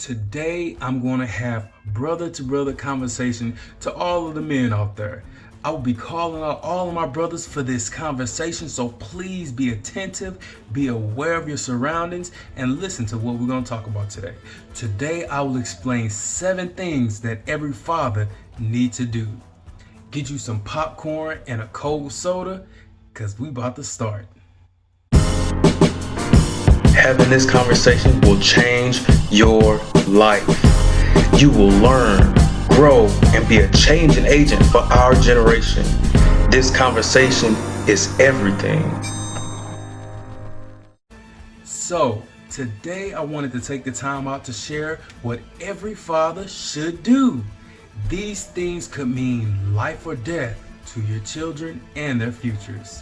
Today, I'm going to have brother-to-brother conversation to all of the men out there. I will be calling out all of my brothers for this conversation, so please be attentive, be aware of your surroundings, and listen to what we're going to talk about today. Today, I will explain 7 things that every father needs to do. Get you some popcorn and a cold soda, because we about to start. Having this conversation will change your life. You will learn, grow, and be a changing agent for our generation. This conversation is everything. So, today I wanted to take the time out to share what every father should do. These things could mean life or death to your children and their futures.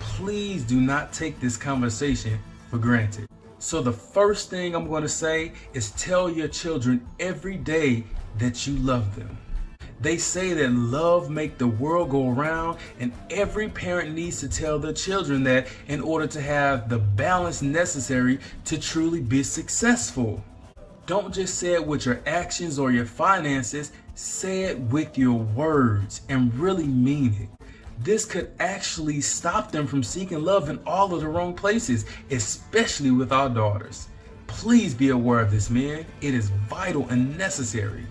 Please do not take this conversation for granted. So the first thing I'm going to say is tell your children every day that you love them. They say that love makes the world go around, and every parent needs to tell their children that in order to have the balance necessary to truly be successful. Don't just say it with your actions or your finances, say it with your words and really mean it. This could actually stop them from seeking love in all of the wrong places, especially with our daughters. Please be aware of this, men. It is vital and necessary.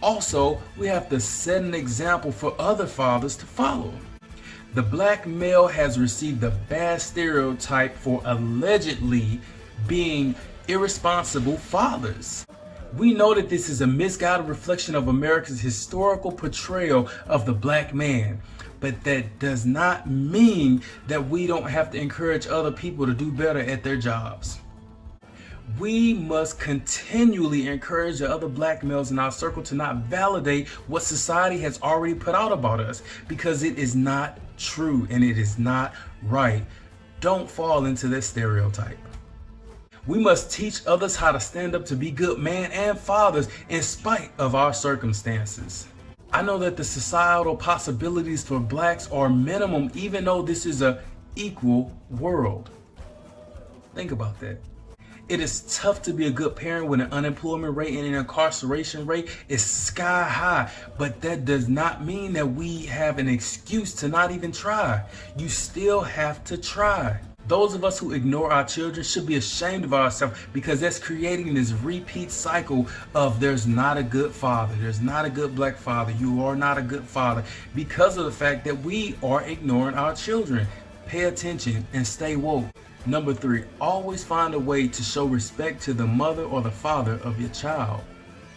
Also, we have to set an example for other fathers to follow. The black male has received a bad stereotype for allegedly being irresponsible fathers. We know that this is a misguided reflection of America's historical portrayal of the black man. But that does not mean that we don't have to encourage other people to do better at their jobs. We must continually encourage the other black males in our circle to not validate what society has already put out about us, because it is not true and it is not right. Don't fall into this stereotype. We must teach others how to stand up to be good men and fathers in spite of our circumstances. I know that the societal possibilities for blacks are minimum, even though this is an equal world. Think about that. It is tough to be a good parent when an unemployment rate and an incarceration rate is sky high, but that does not mean that we have an excuse to not even try. You still have to try. Those of us who ignore our children should be ashamed of ourselves, because that's creating this repeat cycle of there's not a good father, there's not a good black father, you are not a good father, because of the fact that we are ignoring our children. Pay attention and stay woke. Number 3, always find a way to show respect to the mother or the father of your child.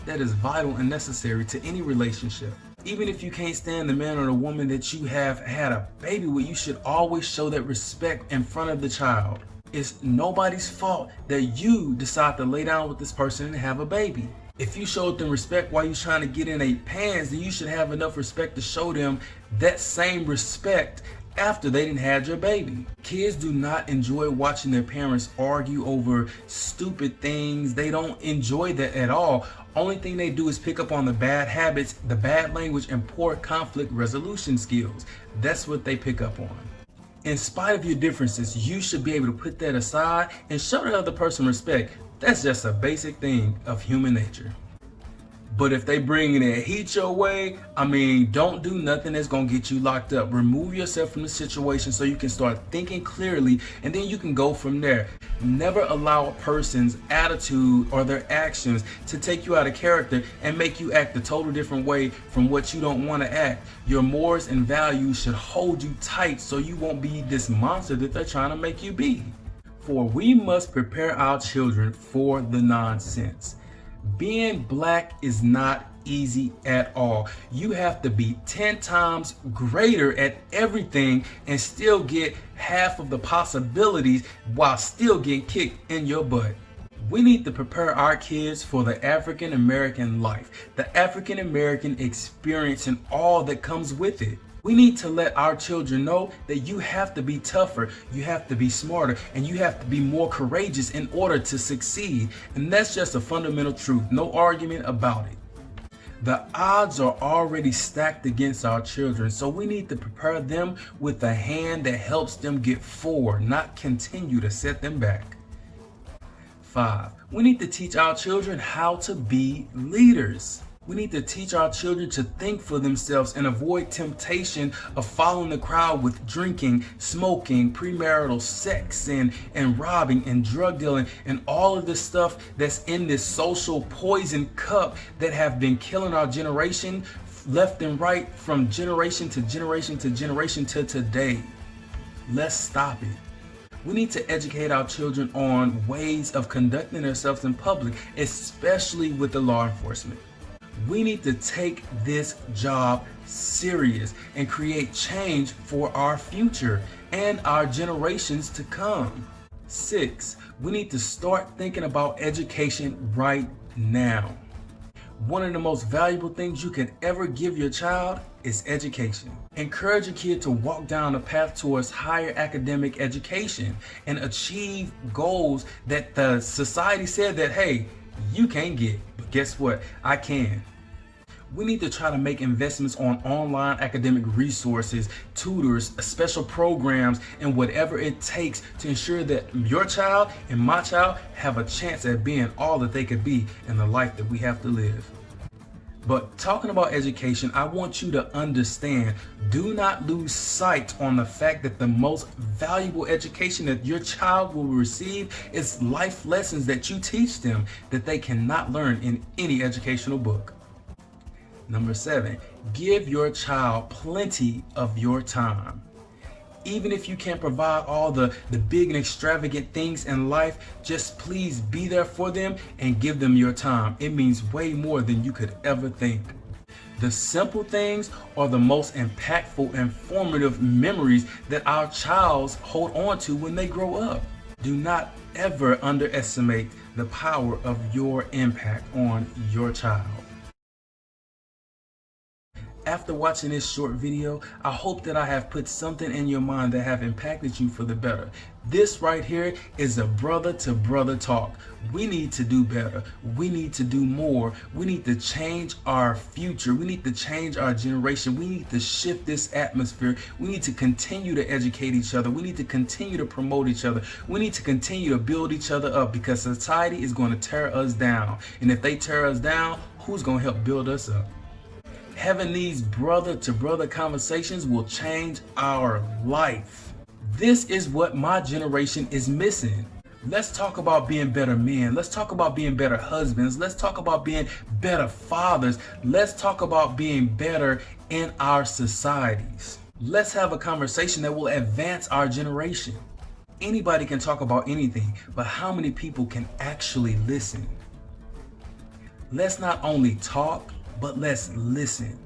That is vital and necessary to any relationship. Even if you can't stand the man or the woman that you have had a baby with, you should always show that respect in front of the child. It's nobody's fault that you decide to lay down with this person and have a baby. If you showed them respect while you're trying to get in their pants, then you should have enough respect to show them that same respect after they didn't have your baby. Kids do not enjoy watching their parents argue over stupid things. They don't enjoy that at all. Only thing they do is pick up on the bad habits, the bad language, and poor conflict resolution skills. That's what they pick up on. In spite of your differences, you should be able to put that aside and show the other person respect. That's just a basic thing of human nature. But if they bring that heat your way, don't do nothing that's gonna get you locked up. Remove yourself from the situation so you can start thinking clearly, and then you can go from there. Never allow a person's attitude or their actions to take you out of character and make you act a total different way from what you don't want to act. Your morals and values should hold you tight so you won't be this monster that they're trying to make you be. For we must prepare our children for the nonsense. Being black is not easy at all. You have to be 10 times greater at everything and still get half of the possibilities while still getting kicked in your butt. We need to prepare our kids for the African American life, the African American experience, and all that comes with it. We need to let our children know that you have to be tougher, you have to be smarter, and you have to be more courageous in order to succeed. And that's just a fundamental truth, no argument about it. The odds are already stacked against our children, so we need to prepare them with a hand that helps them get forward, not continue to set them back. 5, we need to teach our children how to be leaders. We need to teach our children to think for themselves and avoid temptation of following the crowd with drinking, smoking, premarital sex, and robbing and drug dealing and all of this stuff that's in this social poison cup that have been killing our generation left and right from generation to generation to generation to today. Let's stop it. We need to educate our children on ways of conducting themselves in public, especially with the law enforcement. We need to take this job serious and create change for our future and our generations to come. 6, we need to start thinking about education right now. One of the most valuable things you can ever give your child is education. Encourage a kid to walk down a path towards higher academic education and achieve goals that the society said that, hey, you can't get, but guess what? I can. We need to try to make investments on online academic resources, tutors, special programs, and whatever it takes to ensure that your child and my child have a chance at being all that they could be in the life that we have to live. But talking about education, I want you to understand, do not lose sight on the fact that the most valuable education that your child will receive is life lessons that you teach them that they cannot learn in any educational book. Number 7, give your child plenty of your time. Even if you can't provide all the big and extravagant things in life, just please be there for them and give them your time. It means way more than you could ever think. The simple things are the most impactful and formative memories that our childs hold on to when they grow up. Do not ever underestimate the power of your impact on your child. After watching this short video, I hope that I have put something in your mind that have impacted you for the better. This right here is a brother-to-brother talk. We need to do better. We need to do more. We need to change our future. We need to change our generation. We need to shift this atmosphere. We need to continue to educate each other. We need to continue to promote each other. We need to continue to build each other up because society is going to tear us down. And if they tear us down, who's going to help build us up? Having these brother-to-brother conversations will change our life. This is what my generation is missing. Let's talk about being better men. Let's talk about being better husbands. Let's talk about being better fathers. Let's talk about being better in our societies. Let's have a conversation that will advance our generation. Anybody can talk about anything, but how many people can actually listen? Let's not only talk, but let's listen.